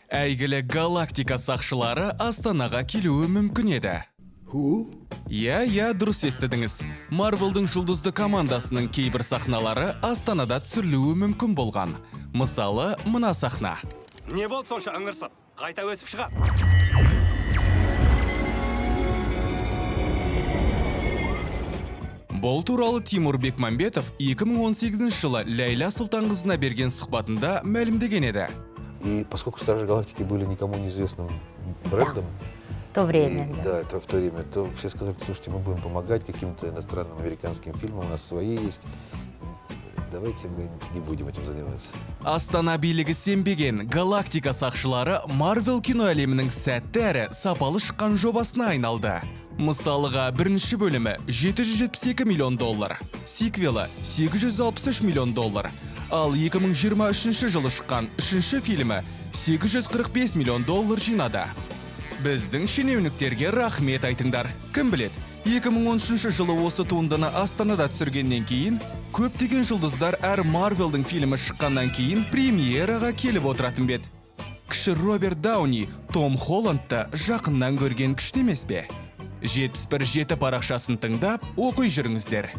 Әйгілі галактика сақшылары Астанаға келуі мүмкін еді. Иә, дұрыс естідіңіз. Марвелдің жұлдызды командасының кейбір сахналары Астанада түсірілуі мүмкін болған. Мысалы, мына сахна. Не болды сонша ыңырсып? Қайта өсіп шығар. Бұл туралы Тимур Бекмамбетов 2018 жылы Ләйла Сұлтанқызына берген сұхбатында мәлімдеген еді. И поскольку Стражи Галактики были никому неизвестным брендом, В то время, да, это в то время, то все сказали, слушайте, мы будем помогать каким-то иностранным американским фильмам, у нас свои есть. Давайте мы не будем этим заниматься. Астана билігі сенбеген галактика сақшылары Марвел кино әлемінің сәтті әрі сапалы шыққан жобасына айналды. Мысалыға бірінші бөлімі $772 миллион, сиквелі $863 миллион, ал 2023 жылы шыққан үшінші фильмі $845 миллион жинады. Біздің шенеуніктерге рахмет айтыңдар. Кім білет, 2013 жылы осы туындыны Астанада түсіргеннен кейін, көптеген жұлдыздар әр Марвелдің фильмі шыққаннан кейін премьераға келіп отыратын бет. Кіші Роберт Дауни Том Холландты жақыннан көрген күшті емес бе? 71 парақшасын тыңдап, оқи жүріңіздер.